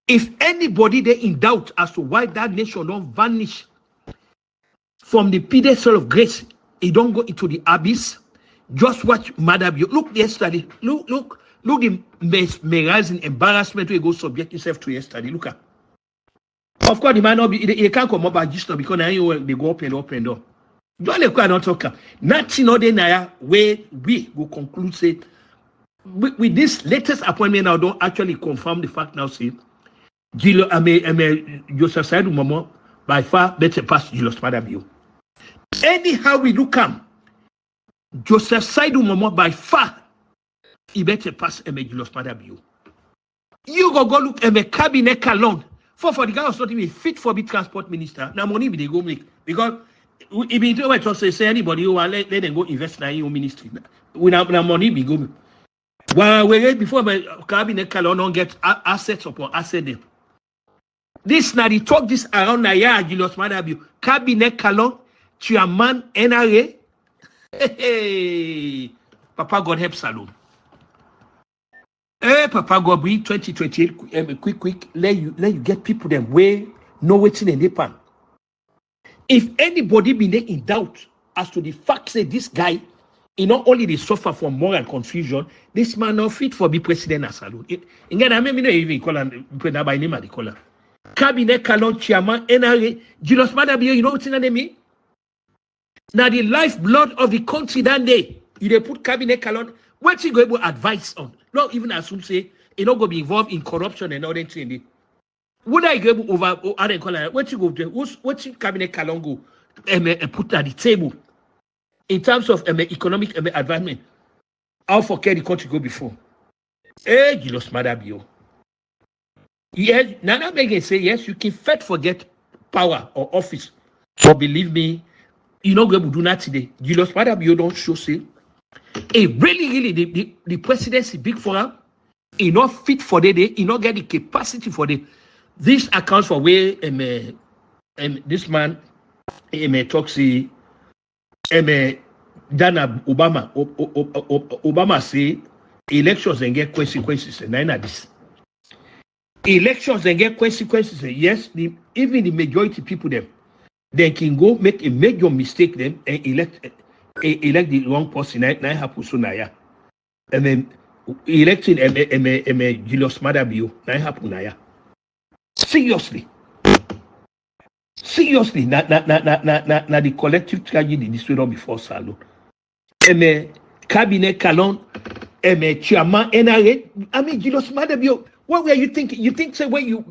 If anybody there in doubt as to why that nation don't vanish from the pedestal of grace, it don't go into the abyss. Just watch Madabio. Look yesterday. Look the mesmerizing embarrassment we go subject yourself to yesterday. Look at. Of course, it might not be. It can't come up by just now because now they go up and down. Don't let go not talk. Nothing other than where we will conclude say with this latest appointment now don't actually confirm the fact now say Joseph Saidou Momo by far better pass Julius Madabio. Anyhow we do come, Joseph Saidou Momo by far he better pass Julius Madabio. You go look Cabinet Calon for the guy was not even fit for be transport minister. Now money be they go make because if you don't say anybody who let them go invest in your ministry. Without money be go. Well, we before my cabinet calon get assets upon asset them. This now they talk this around Naya Julius Madabu. Cabinet calon, chairman NRA. Hey, Papa God help Salon. Hey, Papa God bring 2028 quick. Let you get people them way no waiting in the pan. If anybody be there in doubt as to the fact that this guy, not only they suffer from moral confusion, this man not fit for be president as Salon. Again, I mean, even call him by name they call him. Cabinet Calon chairman NRA Julius Madabu, you know what's in the name? Now the lifeblood of the country that day, you they put cabinet Calon, what's he going to advise on? Not even assume say he not going to be involved in corruption and all that thing. Would I go over other color? What you go do? What's cabinet Calon go put at the table in terms of economic advancement? How for care the country go before? Hey, Julius Madabu. Yes, Nana Megan say yes, you can forget power or office. But believe me, you know, going to do that today. Julius Madabu don't show say. Really, the presidency big for him. He not fit for the day. He not get the capacity for the. This accounts for where this man talks Dana Obama say elections and get consequences and nine of this. Elections and get consequences. Yes, even the majority people them, they can go make a major mistake them and elect the wrong person. Nine happen so naya, and then electing Julius Madabu nine happen naya. Seriously, na the collective tragedy this way not before Salon. Cabinet Calon, chairman NRA. I mean, Julius Madabu. What were you thinking? You think say when you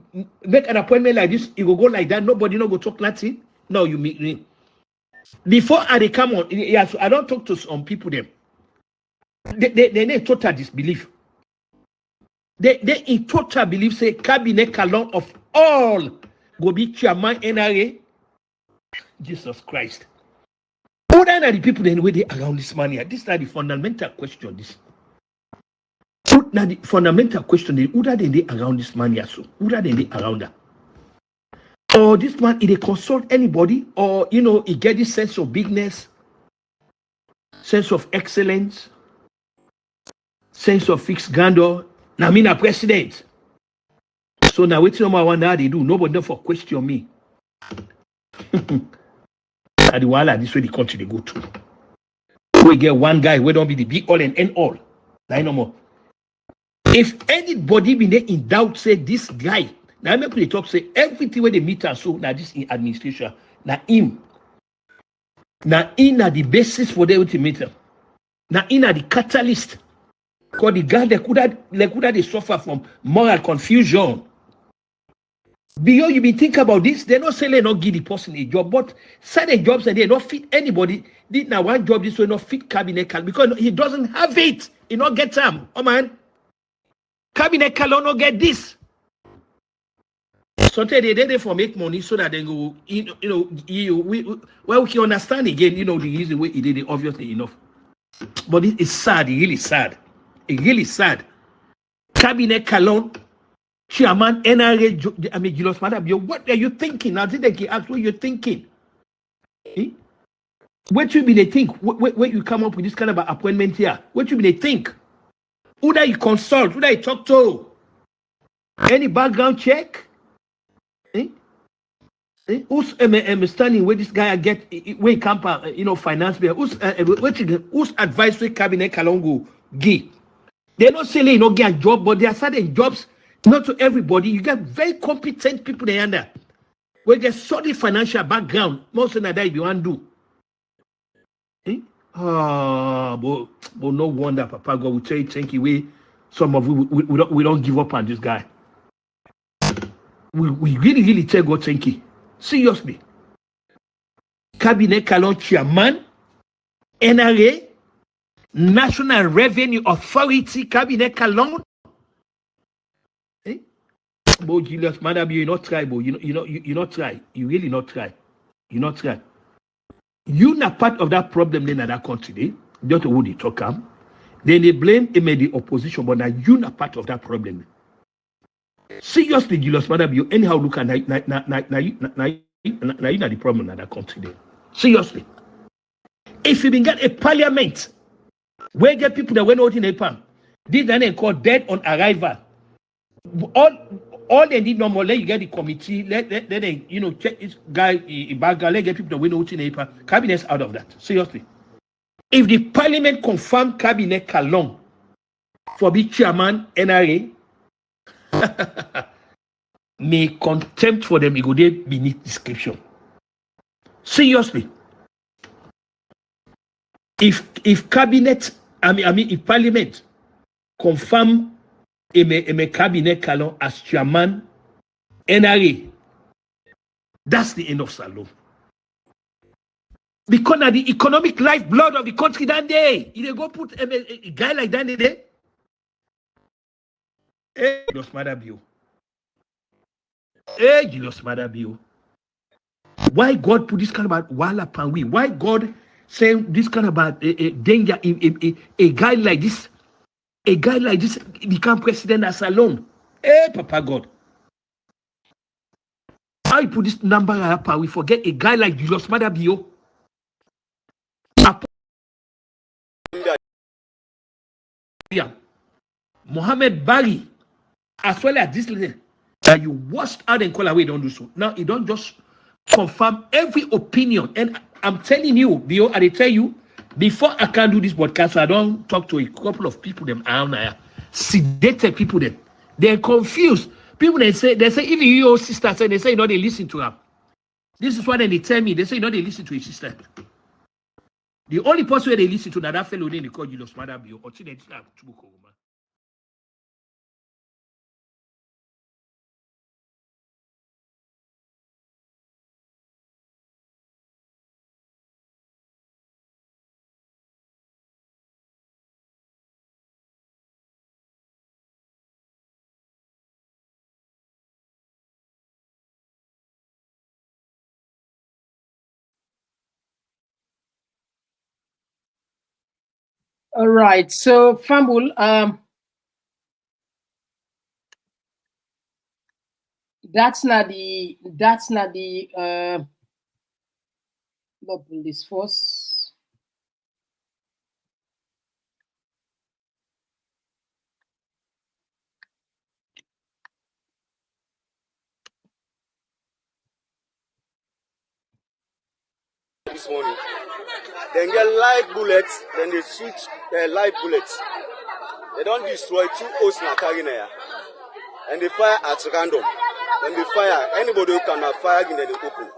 make an appointment like this, it will go like that? Nobody no go talk Latin? No, you meet me. Before I come on, yeah, so I don't talk to some people them. They total disbelief. They in total belief say cabinet Calon of all go be chairman NRA. Jesus Christ. Who are the people then where they around this man here? This is the fundamental question. This. Now the fundamental question is who are they around this man here? So who are they around that? Or this man, he consult anybody, or he get this sense of bigness, sense of excellence, sense of fixed grandeur. Now me a president. So now what's number one now they do? Nobody for question me. And the while this way the country they go to. We get one guy, we don't be the be all and end all. Now no more. If anybody be there in doubt, say this guy. Now make they talk say everything where they meet and so now this in administration. Now him. Now in are the basis for the ultimatum. Now in are the catalyst. Because the guy they could have suffer from moral confusion. Beyond you be think about this, they not say they not give the person a job, but certain jobs and they not fit anybody. Did now one job this will not fit cabinet because he doesn't have it. He not get them. Oh man. Cabinet can not get this. So they for make money so that they go, we can understand again, the reason why he did it obviously enough. But it's sad, it's really sad. It's really sad. Cabinet Calon, chairman NRA, Julius Madabu, what are you thinking? Now, they can ask what you're thinking. What you be they think? When you come up with this kind of appointment here, what you be they think? Who that you consult? Who that you talk to? Any background check? Who's standing where this guy get where camp finance bill? Who's advice with cabinet Kalongo give? They're not saying they not get a job, but there are certain jobs not to everybody. You get very competent people there under. We get solid financial background. Most of that you want to do. But no wonder Papa God will tell you thank you. Some of we don't give up on this guy. We really tell God thank you. Seriously. Cabinet Calon chairman, NRA, National Revenue Authority, Cabinet Calon. But Julius Madabu, you not try, but you not try. You really not try. You not try. You not part of that problem then in that country. They don't know who they talk about. Then they blame him and the opposition, but now you're not part of that problem. Seriously, Julius Madabio, anyhow, look at now you know the problem in that country there. Seriously. If you been get a parliament where get people that went out in a pan, this then called dead on arrival. All they need no more, let you get the committee, let they check this guy in background, let get people that went out in a pan. Cabinet's out of that. Seriously. If the parliament confirm cabinet Kalong for be chairman NRA, may contempt for them, it go there beneath description. Seriously. If cabinet, if parliament confirm a cabinet Kalon as chairman NRA, that's the end of Salon. Because now the economic lifeblood of the country that day, if they go put a guy like that in there, hey, Julius Madabio. Hey, Julius Madabio. Why God put this kind of wala panwi? Why God saying this kind of danger in a guy like this? A guy like this become president as alone. Hey, Papa God. How you put this number up? We forget a guy like Julius Madabio. Mohammed Bari, as well as this lady, that you washed out and call away, don't do so. Now, you don't just confirm every opinion. And I'm telling you, Bio, I tell you, before I can do this podcast, I don't talk to a couple of people, them around here, sedated people, them. They're confused. People, they say, even your sister say, they say, they listen to her. This is what they tell me. They say, they listen to his sister. The only person where they listen to that fellow name they call Julius Madabio or they All right. So Fambul, that's not the this force. This morning, then get live bullets, then they switch live bullets. They don't destroy 2 hosts in a carrier, and they fire at random. Then they fire anybody who can fire in the open.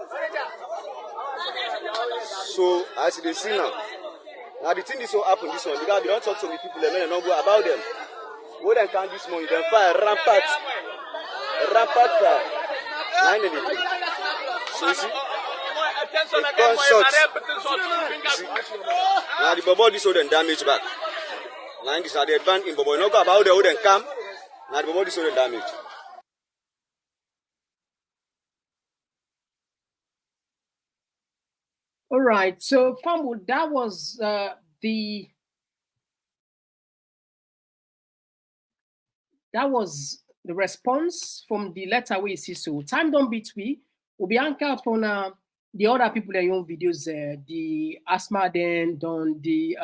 So as they see now the thing is so happen this one because we don't talk to the people, they don't go about them. What they can this morning, then fire rampart fire. 9 in the day. So you see. Now the bubble this then damage back. Now this are the advance in bubble. Not go about the old and come. Now the bubble this then damage. All right. So Fambul, that was the response from the letter we see. So time don't beat we. We'll be anchored from the other people that own videos, the Asma then done the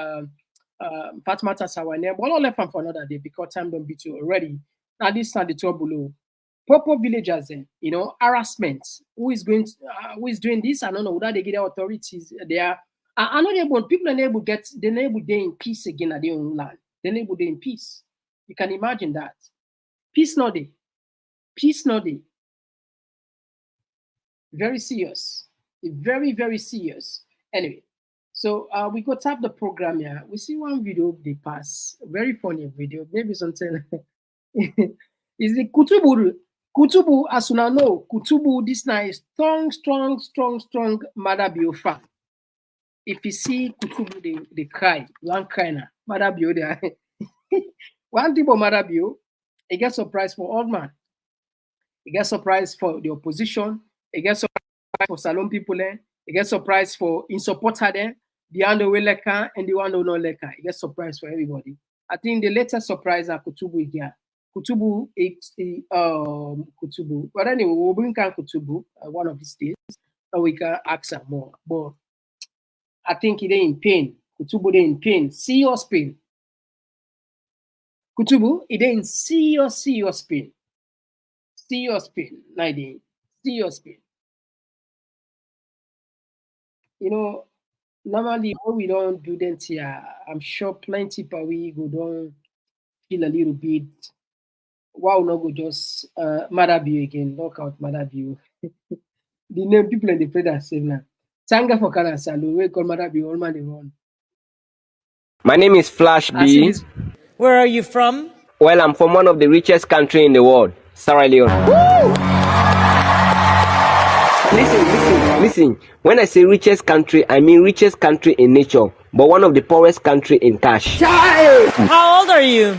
Fatmata Sawane, but all left for another day because time don't beat you already. Now this time the tour below. Proper villagers, harassment. Who is doing this? I don't know. Whether they get the authorities there. I know they want people are able get they're able day in peace again at their own land. They're able day in peace. You can imagine that. Peace no day. Peace no day. Very serious. Very, very serious. Anyway, so we go tap the program here. We see one video they pass. Very funny video. Maybe something. Is the Kutubu, as you know, Kutubu, this now is strong Madabio fan. If you see Kutubu, they cry. One cry now. Madabio, there. One thing about Madabio, he gets surprised for old man. He gets surprised for the opposition. He gets surprised for Salon people there. He gets surprised for in supporter there. The one who leka and the one who no leka. He gets surprised for everybody. I think the latest surprise are Kutubu here. Kutubu, Kutubu. But anyway, we'll bring on Kutubu one of these days, and we can ask her more. But I think he in pain. Kutubu they in pain. Serious pain. Kutubu, he in serious pain. Serious pain. Like serious pain. You know, normally when we don't do that here, I'm sure plenty per we go don't feel a little bit. Wow, no go just Madabu again, knock out Madabu. The name people in the pray that same now. Tanga for Kana Salu, we call Madabu all man they run. My name is Flash I see B. this. Where are you from? Well, I'm from one of the richest country in the world, Sierra Leone. Listen. When I say richest country, I mean richest country in nature, but one of the poorest country in cash. How old are you?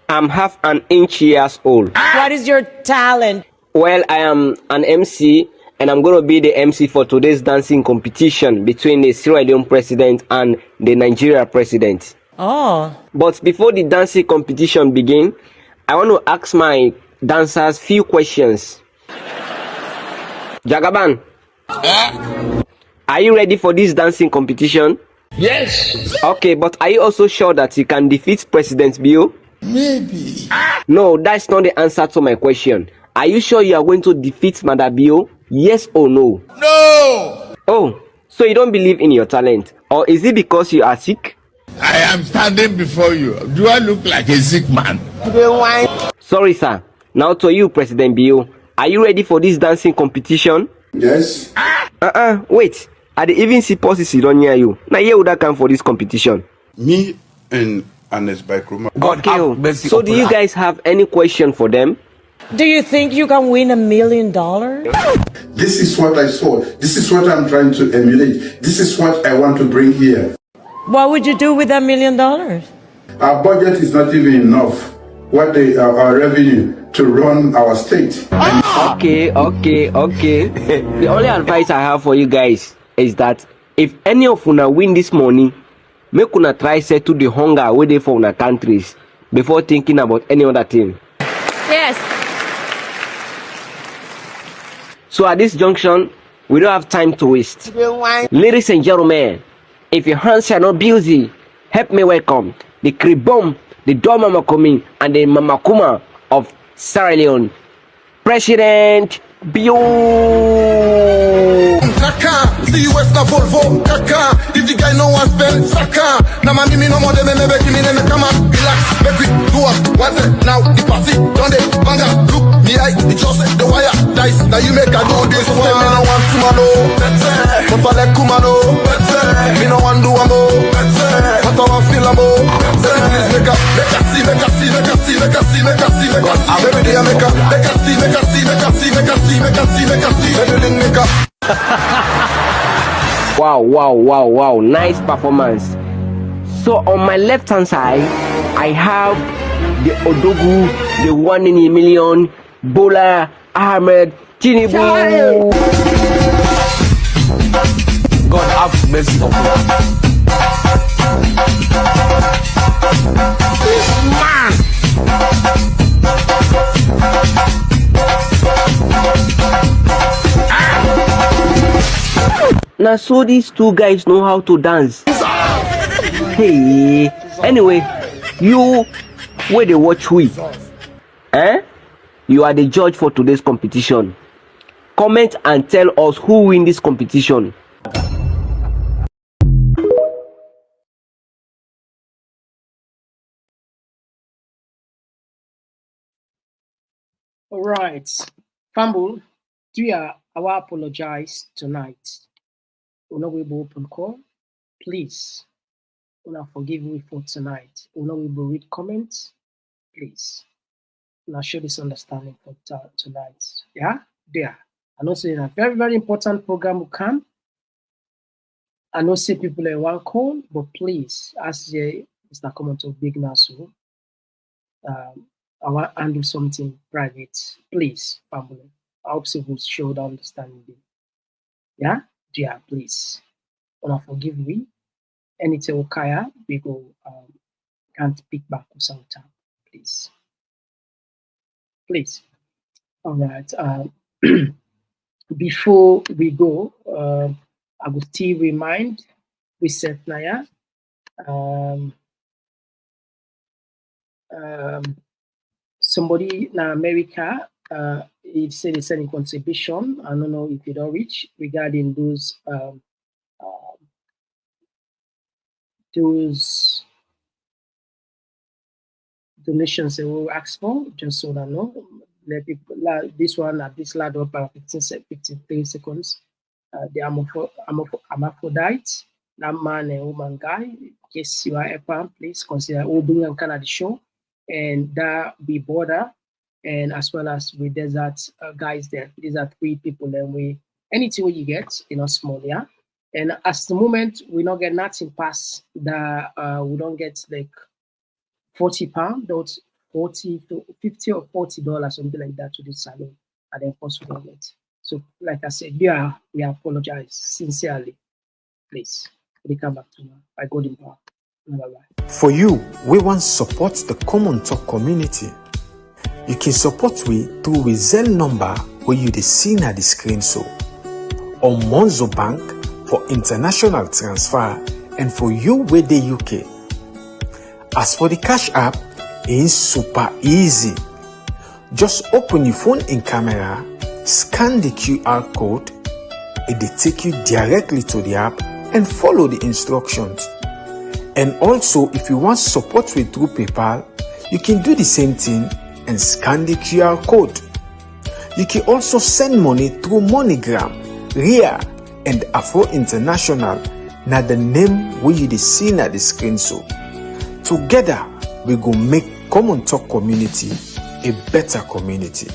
I'm half an inch years old. What is your talent? Well, I am an MC, and I'm going to be the MC for today's dancing competition between the Sierra Leone president and the Nigeria president. Oh. But before the dancing competition begin, I want to ask my dancers few questions. Jagaban, are you ready for this dancing competition? Yes. Okay, but are you also sure that you can defeat President Bio? Maybe. No, that's not the answer to my question. Are you sure you are going to defeat Mother Bio? Yes or no? No. Oh, so you don't believe in your talent? Or is it because you are sick? I am standing before you. Do I look like a sick man? Sorry, sir. Now to you, President Bio. Are you ready for this dancing competition? Yes. Wait. I didn't even see policy don't near you. Now here would I come for this competition? Me and Ernest Baikroma. Okay. So do you guys have any question for them? Do you think you can win $1 million? This is what I saw. This is what I'm trying to emulate. This is what I want to bring here. What would you do with $1 million? Our budget is not even enough. What our revenue to run our state. Okay. The only advice I have for you guys is that if any of una win this money, make una try settle the hunger where they for una countries before thinking about any other thing. Yes. So at this junction, we don't have time to waste. Ladies and gentlemen, if your hands are not busy, help me welcome the Kribom, the Doma Makomi, and the Mamakuma of Sierra Leone, President Bio. Kaka, see you West na Volvo, Kaka, if the guy no one spend, Saka, na mami me no more de me give me come on, relax, make we do up, what's it, now, the party, don't they, banga, look, me eye, the just, the wire, dice, now you make a do this one, me no want to mano, but I like kumano, me no want do amo, but I want feel amo, please make a see, every day I make a see, everything make a. Wow, nice performance. So on my left hand side, I have the Odogu, the 1 in a million, Bola Ahmed Tinubu. God have mercy on me. Now so these two guys know how to dance. Hey, anyway, you where they watch we? You are the judge for today's competition. Comment and tell us who win this competition. All right, Fumble, I will apologize tonight. We're not going to open call. Please, we'll forgive me for tonight. We're not going to read comments. Please, we'll show this understanding for tonight. Yeah, there. I know saying a very, very important program will come. I know say people in one call, but please, as Mr. Komon-Tok big now, so I want to handle something private. Please, family. I hope you will show the understanding. Yeah, dear, please. Wanna forgive me. Anything Okaya, we go can't pick back Komon-Tok, please. Please. All right. Before we go, I will still remind myself Naya. Somebody in America, he said he's sending contribution. I don't know if you don't reach regarding those donations they will ask for, just so that I know. Let people, this one at this lad up 53 seconds. The hermaphrodite, that man and woman guy. In case you are a fan, please consider Obing and Canada show, and that we border, and as well as with desert guys there. These are 3 people, and we anything you get, small, yeah. And as the moment we not get nothing past that, we don't get like £40, those 40 to 50 or $40, something like that, to this salon, and then first we don't get. So, like I said, we apologize sincerely. Please, we come back to by God in power. Bye-bye. For you, we want to support the Komon-Tok community. You can support we through a Zelle number where you see na the screen so, or Monzo Bank for international transfer, and for you with the UK. As for the Cash App, it's super easy. Just open your phone in camera, scan the QR code, it will take you directly to the app and follow the instructions. And also, if you want support with through PayPal, you can do the same thing and scan the QR code. You can also send money through MoneyGram, RIA, and Afro International. Now the name where you see na the screen so. Together, we go make Komon-Tok community a better community.